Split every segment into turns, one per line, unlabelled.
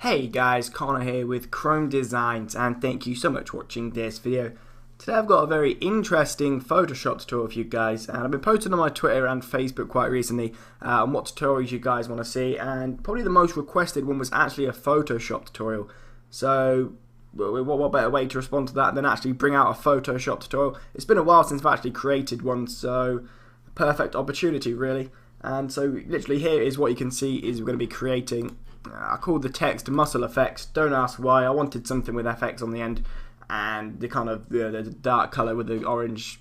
Hey guys, Connor here with Chrome Designs, and thank you so much for watching this video. Today I've got a very interesting Photoshop tutorial for you guys, and I've been posting on my Twitter and Facebook quite recently on what tutorials you guys want to see, and probably the most requested one was actually a Photoshop tutorial. So what better way to respond to that than actually bring out a Photoshop tutorial? It's been a while since I've actually created one, so perfect opportunity really. And so literally here is what you can see is we're going to be creating. I called the text muscle effects. Don't ask why. I wanted something with FX on the end, and the kind of the dark color with the orange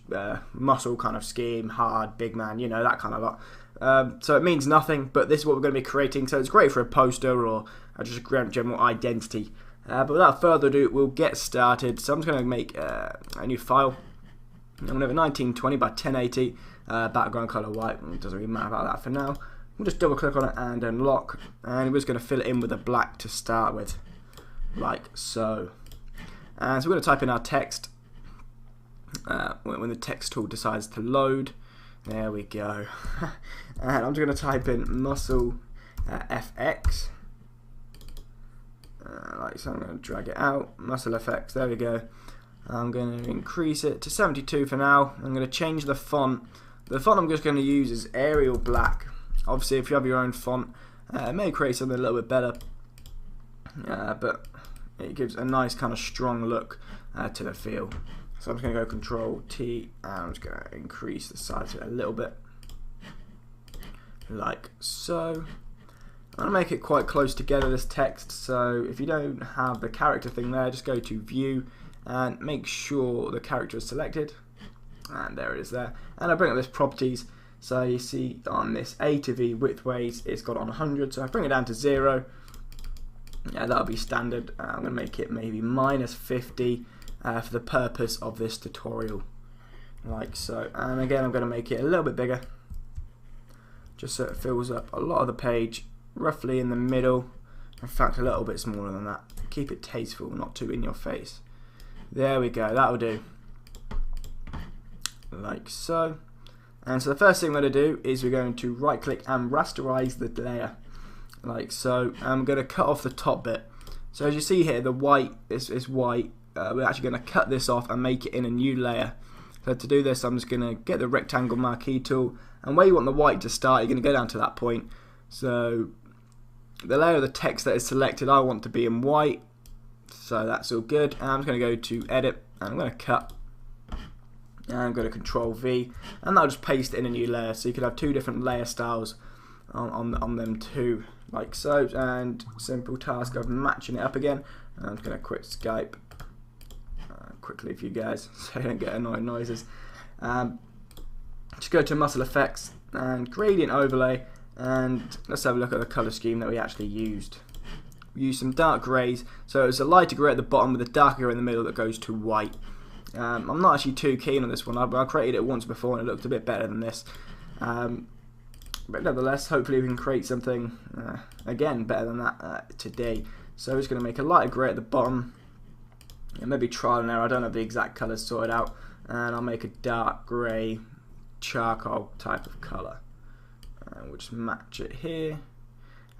muscle kind of scheme, hard, big man, you know, that kind of lot. So it means nothing, but this is what we're going to be creating. So it's great for a poster or just a general identity. But without further ado, we'll get started. So I'm just going to make a new file. I'm going to have a 1920 by 1080 background color white. It doesn't really matter about that for now. We'll just double click on it and unlock, and we're just going to fill it in with a black to start with, like so. And so we're going to type in our text when the text tool decides to load. There we go. And I'm just going to type in muscle FX, like so. I'm going to drag it out, muscle FX, there we go. I'm going to increase it to 72 for now. I'm going to change the font. The font I'm just going to use is Arial Black. Obviously, if you have your own font, it may create something a little bit better, but it gives a nice kind of strong look to the feel. So I'm just going to go Control T, and I'm just going to increase the size of it a little bit, like so. I'm going to make it quite close together, this text, so if you don't have the character thing there, just go to View and make sure the character is selected, and there it is there. And I bring up this properties. So you see on this A to V widthways, it's got on 100, so I bring it down to 0. Yeah, that'll be standard. I'm going to make it maybe -50 for the purpose of this tutorial, like so. And again, I'm going to make it a little bit bigger, just so it fills up a lot of the page, roughly in the middle. In fact, a little bit smaller than that. Keep it tasteful, not too in your face. There we go, that'll do. Like so. And so the first thing we're going to do is we're going to right click and rasterize the layer, like so. I'm going to cut off the top bit. So as you see here, the white is white. We're actually going to cut this off and make it in a new layer. So to do this, I'm just going to get the rectangle marquee tool, and where you want the white to start, you're going to go down to that point. So the layer of the text that is selected, I want to be in white, so that's all good. And I'm just going to go to edit, and I'm going to cut. And I'm going to Control V, and that'll just paste it in a new layer, so you could have two different layer styles on them too, like so. And simple task of matching it up again. And I'm just going to quit Skype quickly for you guys so you don't get annoying noises. Just go to muscle effects and gradient overlay, and let's have a look at the color scheme that we actually used. We used some dark grays, so it's a lighter gray at the bottom with a darker gray in the middle that goes to white. I'm not actually too keen on this one. I created it once before and it looked a bit better than this, but nevertheless, hopefully we can create something again better than that today. So I'm just going to make a lighter grey at the bottom, and maybe trial and error. I don't have the exact colours sorted out, and I'll make a dark grey charcoal type of colour, and we'll just match it here.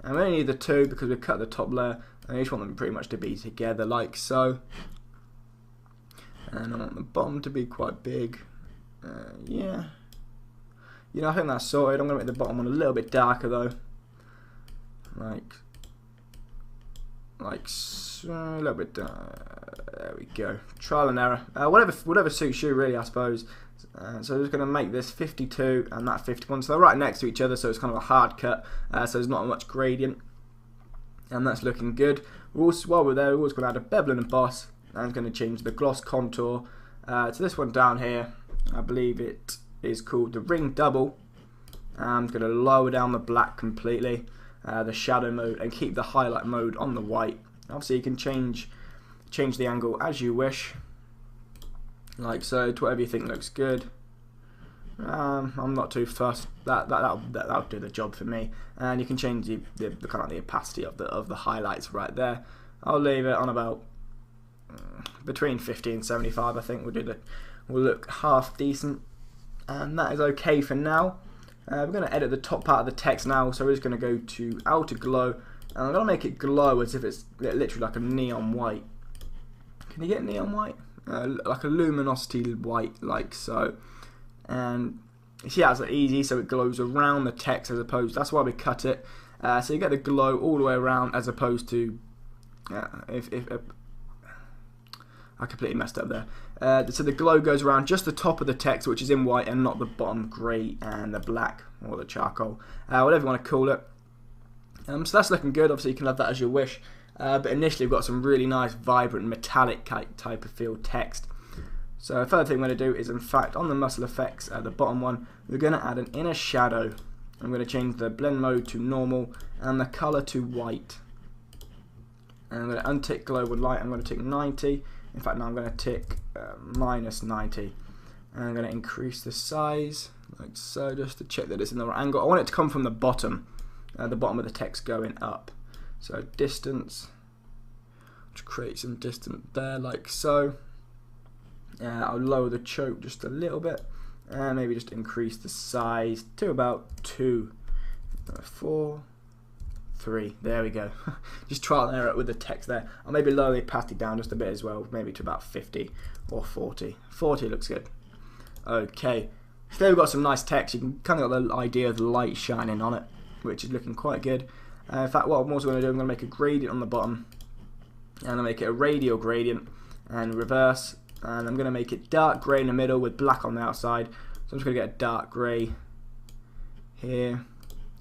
And we only need the two because we've cut the top layer, and I just want them pretty much to be together, like so. And I want the bottom to be quite big. Yeah. You know, I think that's sorted. I'm going to make the bottom one a little bit darker though. Like so, a little bit there we go. Trial and error. Whatever suits you really, I suppose. So I'm just going to make this 52 and that 51. So they're right next to each other, so it's kind of a hard cut. So there's not much gradient. And that's looking good. While we're there, we're always going to add a bevel and emboss. I'm going to change the gloss contour to this one down here. I believe it is called the ring double. I'm going to lower down the black completely, the shadow mode, and keep the highlight mode on the white. Obviously you can change the angle as you wish, like so, to whatever you think looks good. I'm not too fussed. That'll do the job for me. And you can change the kind of the opacity of the highlights right there. I'll leave it on about between 50 and 75. I think will look half decent, and that is okay for now. We're going to edit the top part of the text now, so we're just going to go to outer glow, And I'm going to make it glow as if it's literally like a neon white. Can you get neon white? Like a luminosity white, like so. And you see that's easy, so it glows around the text as opposed, that's why we cut it. So you get the glow all the way around as opposed to, I completely messed up there. So the glow goes around just the top of the text, which is in white, and not the bottom grey and the black or the charcoal, whatever you want to call it. So that's looking good. Obviously you can have that as you wish, but initially we've got some really nice vibrant metallic type of feel text. So the further thing I'm going to do is, in fact, on the muscle effects at the bottom one, we're going to add an inner shadow. I'm going to change the blend mode to normal and the color to white. And I'm going to untick global light. I'm going to tick 90. In fact, now I'm going to tick minus 90. And I'm going to increase the size like so, just to check that it's in the right angle. I want it to come from the bottom of the text going up. So distance, to create some distance there like so. I'll lower the choke just a little bit and maybe just increase the size to about 2, 4, 3. There we go. Just trial and error with the text there. I'll maybe lower the opacity down just a bit as well, maybe to about 50 or 40. 40 looks good. Okay, so there we've got some nice text. You can kind of get the idea of the light shining on it, which is looking quite good. In fact, what I'm also going to do, I'm going to make a gradient on the bottom, and I'll make it a radial gradient and reverse. And I'm going to make it dark grey in the middle with black on the outside. So I'm just going to get a dark grey here,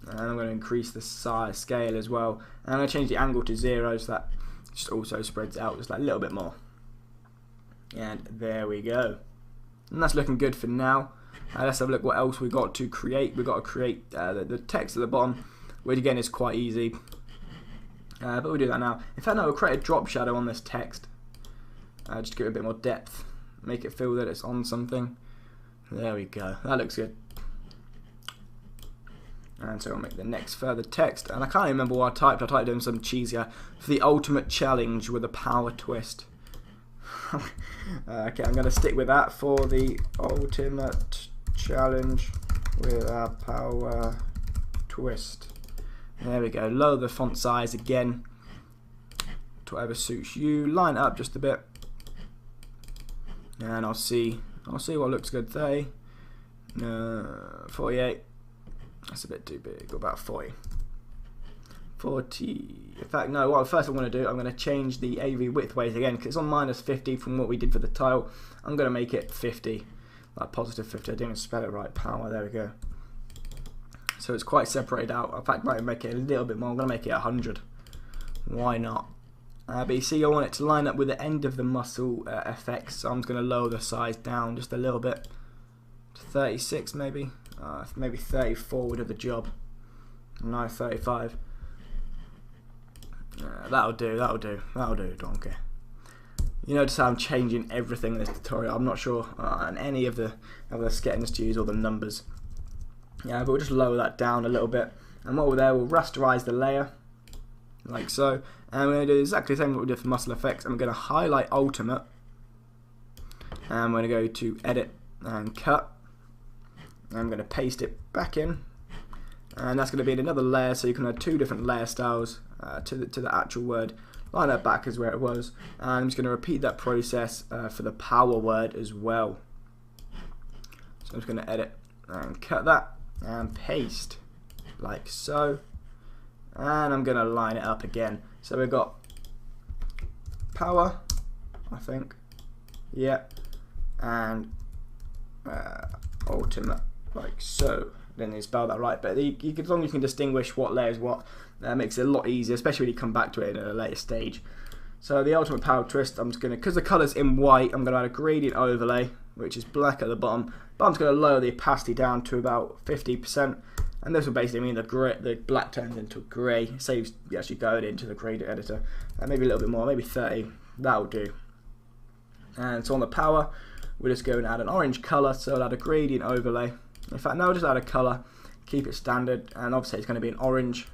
and I'm going to increase the size scale as well. And I'm going to change the angle to 0 so that just also spreads out just like a little bit more. And there we go. And that's looking good for now. Let's have a look what else we got to create. We've got to create the text at the bottom, which again is quite easy. But we'll do that now. In fact, no, we'll create a drop shadow on this text. Just to give it a bit more depth, make it feel that it's on something. There we go, that looks good. And so I'll make the next further text, and I can't remember what I typed in some cheesier, for the ultimate challenge with a power twist. Okay, I'm going to stick with that, for the ultimate challenge with a power twist. There we go, lower the font size again to whatever suits you, line it up just a bit. And I'll see what looks good. 30, 48. That's a bit too big. About 40. 40. In fact, no. What first I'm going to do, I'm going to change the AV width weight again because it's on minus 50 from what we did for the tile. I'm going to make it 50, like positive 50. I didn't even spell it right. Power. There we go. So it's quite separated out. In fact, I might make it a little bit more. I'm going to make it 100. Why not? But you see, I want it to line up with the end of the muscle effects, so I'm just going to lower the size down just a little bit to 36 maybe. Maybe 34 would do the job. No, 35. That'll do, don't care. You notice how I'm changing everything in this tutorial. I'm not sure on any of the settings to use or the numbers. Yeah, but we'll just lower that down a little bit. And while we're there, we'll rasterize the layer, like so. And we're going to do exactly the same what we did for muscle effects. I'm going to highlight ultimate, and I'm going to go to edit and cut, and I'm going to paste it back in, and that's going to be in another layer, so you can add 2 different layer styles to the actual word. Line that back as where it was, and I'm just going to repeat that process for the power word as well. So I'm just going to edit and cut that and paste like so, and I'm going to line it up again. So we've got power, I think, yeah, and ultimate, like so. Didn't need to spell that right, but as long as you can distinguish what layer is what, that makes it a lot easier, especially when you come back to it at a later stage. So the ultimate power twist, I'm just going to, because the colour's in white, I'm going to add a gradient overlay, which is black at the bottom, but I'm just going to lower the opacity down to about 50%. And this will basically mean the black turns into grey, saves you actually going into the gradient editor. Maybe a little bit more, maybe 30, that'll do. And so on the power, we'll just go and add an orange colour, so I'll add a gradient overlay. In fact, now I'll just add a colour, keep it standard, and obviously it's going to be an orange.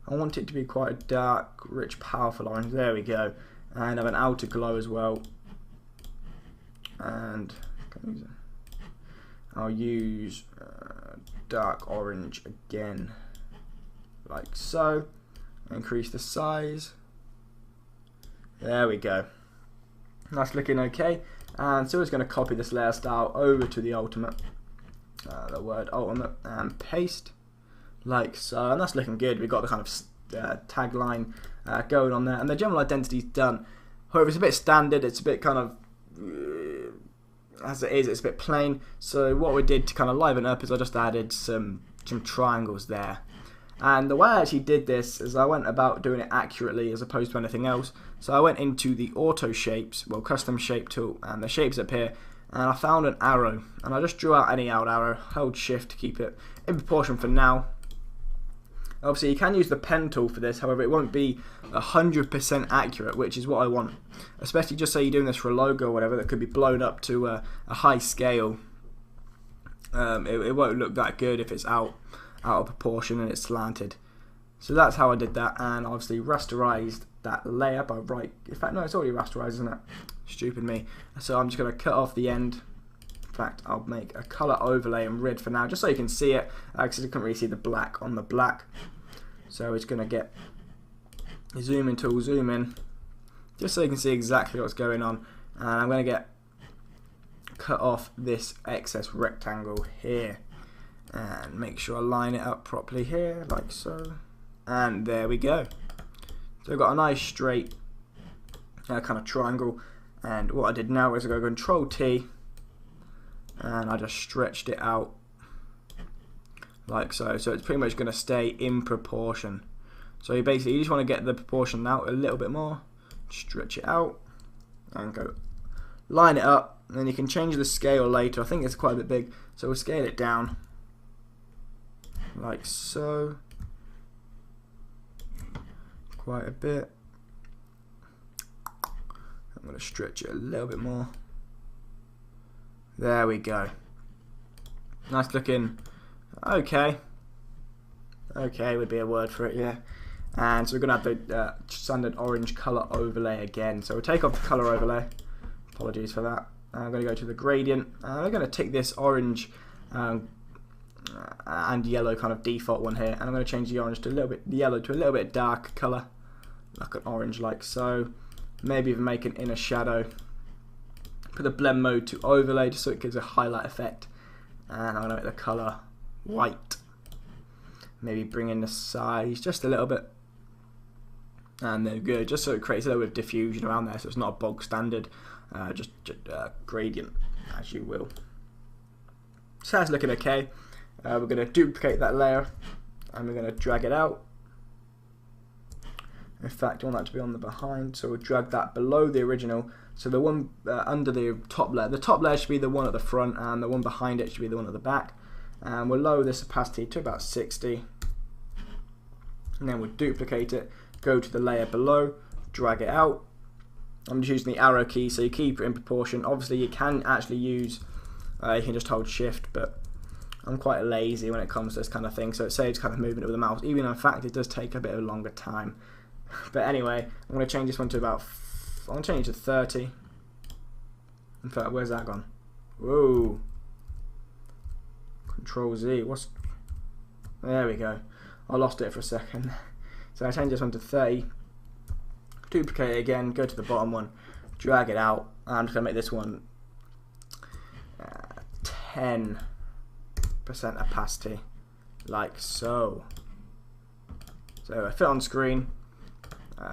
I want it to be quite a dark, rich, powerful orange, there we go. And have an outer glow as well. And I'll use dark orange again, like so. increase the size. There we go. That's looking okay. And so we're just going to copy this layer style over to the ultimate, the word ultimate, and paste like so. And that's looking good. We've got the kind of tagline going on there, and the general identity is done. However, it's a bit standard. It's a bit kind of as it is. It's a bit plain. So what we did to kind of liven up is I just added some triangles there. And the way I actually did this is I went about doing it accurately as opposed to anything else. So I went into the auto shapes, well, custom shape tool, and the shapes up here, and I found an arrow, and I just drew out any old arrow, held shift to keep it in proportion for now. Obviously you can use the pen tool for this, however it won't be 100% accurate, which is what I want. Especially just say you're doing this for a logo or whatever that could be blown up to a high scale. It won't look that good if it's out of proportion and it's slanted. So that's how I did that, and obviously rasterized that layer by in fact no, it's already rasterized, isn't it? Stupid me. So I'm just going to cut off the end. In fact, I'll make a color overlay in red for now, just so you can see it, because I couldn't really see the black on the black. So it's going to get zoom in tool, zoom in, just so you can see exactly what's going on. And I'm going to cut off this excess rectangle here, and make sure I line it up properly here, like so. And there we go. So I've got a nice straight kind of triangle. And what I did now is I go Control T, and I just stretched it out like so. So it's pretty much going to stay in proportion. So you just want to get the proportion out a little bit more, stretch it out, and go line it up. And then you can change the scale later. I think it's quite a bit big, so we'll scale it down like so, quite a bit. I'm going to stretch it a little bit more. There we go. Nice looking. Okay would be a word for it, yeah. And so we're going to have the standard orange color overlay again. So we'll take off the color overlay. Apologies for that. I'm going to go to the gradient. We're going to take this orange and yellow kind of default one here, and I'm going to change the orange to a little bit, the yellow to a little bit dark color, like an orange, like so. Maybe even make an inner shadow. Put the blend mode to overlay just so it gives a highlight effect, and I'm going to make the color white. Maybe bring in the size just a little bit, and there we go, just so it creates a little bit of diffusion around there, so it's not a bog standard just gradient, as you will. So that's looking okay. We're going to duplicate that layer, and we're going to drag it out. In fact, I want that to be on the behind, so we'll drag that below the original. So the one under the top layer should be the one at the front, and the one behind it should be the one at the back. And we'll lower this opacity to about 60, and then we'll duplicate it, go to the layer below, drag it out. I'm just using the arrow key, so you keep it in proportion. Obviously you can actually use, you can just hold shift, but I'm quite lazy when it comes to this kind of thing, so it saves kind of moving it with the mouse, even though in fact it does take a bit of a longer time. But anyway, I'm going to change this one to about, I'm going to change it to 30. In fact, where's that gone? Whoa. Control Z, there we go. I lost it for a second. So I change this one to 30. Duplicate it again, go to the bottom one, drag it out. I'm just going to make this one 10% opacity, like so. So I fit on screen.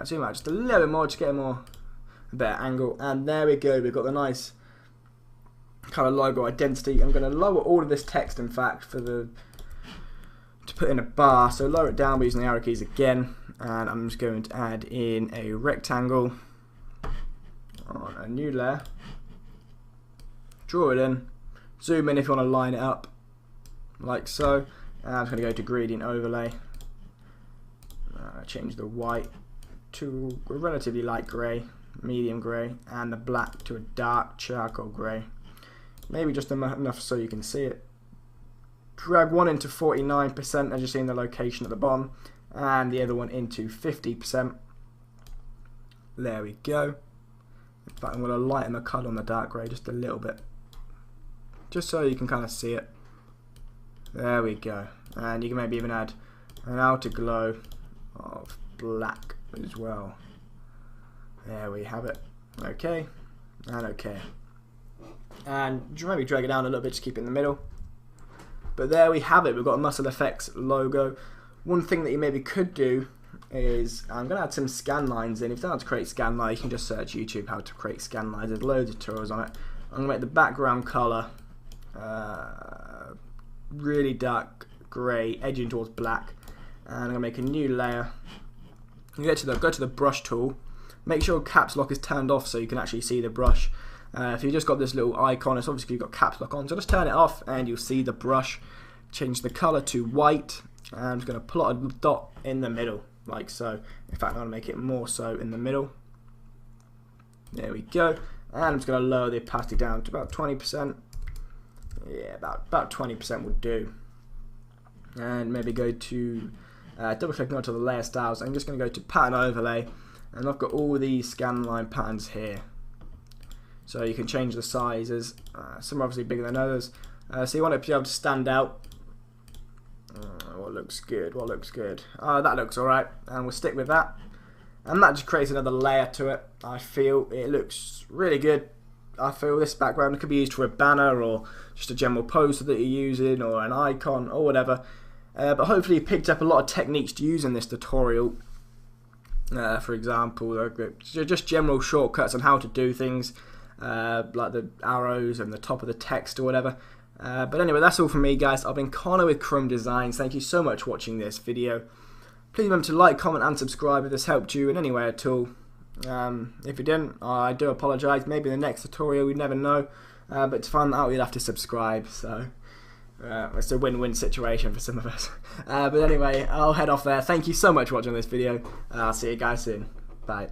Zoom out just a little bit more, just get a better angle, and there we go. We've got the nice kind of logo identity. I'm going to lower all of this text, in fact, to put in a bar. So lower it down by using the arrow keys again, and I'm just going to add in a rectangle on a new layer. Draw it in, zoom in if you want to line it up, like so. And I'm just going to go to gradient overlay. Change the white to a relatively light grey, medium grey, and the black to a dark charcoal grey. Maybe just enough so you can see it. Drag one into 49%, as you see in the location at the bottom, and the other one into 50%. There we go. In fact, I'm going to lighten the colour on the dark grey just a little bit, just so you can kind of see it. There we go. And you can maybe even add an outer glow of black as well. There we have it. Okay, and okay. And maybe drag it down a little bit to keep it in the middle. But there we have it. We've got a Muscle Effects logo. One thing that you maybe could do is, I'm going to add some scan lines in. If you don't know how to create scan lines, you can just search YouTube how to create scan lines. There's loads of tutorials on it. I'm going to make the background color really dark grey, edging towards black. And I'm going to make a new layer. You go to the brush tool. Make sure caps lock is turned off so you can actually see the brush. If you've just got this little icon, it's obviously you've got caps lock on, so just turn it off and you'll see the brush. Change the color to white, and I'm just going to plot a dot in the middle, like so. In fact, I'm going to make it more so in the middle. There we go. And I'm just going to lower the opacity down to about 20%. Yeah, about 20% would do. And maybe go to double clicking onto the layer styles. I'm just going to go to pattern overlay, and I've got all these scan line patterns here. So you can change the sizes. Some are obviously bigger than others. So you want it to be able to stand out. What looks good? What looks good? That looks alright, and we'll stick with that. And that just creates another layer to it. I feel it looks really good. I feel this background could be used for a banner or just a general poster that you're using, or an icon or whatever. But hopefully you picked up a lot of techniques to use in this tutorial. For example, just general shortcuts on how to do things. Like the arrows and the top of the text or whatever. But anyway, that's all from me, guys. I've been Connor with Chrome Designs. Thank you so much for watching this video. Please remember to like, comment and subscribe if this helped you in any way at all. If you didn't, I do apologise. Maybe in the next tutorial, we never know. But to find that out, you'd have to subscribe. So it's a win-win situation for some of us. But anyway, I'll head off there. Thank you so much for watching this video. I'll see you guys soon. Bye.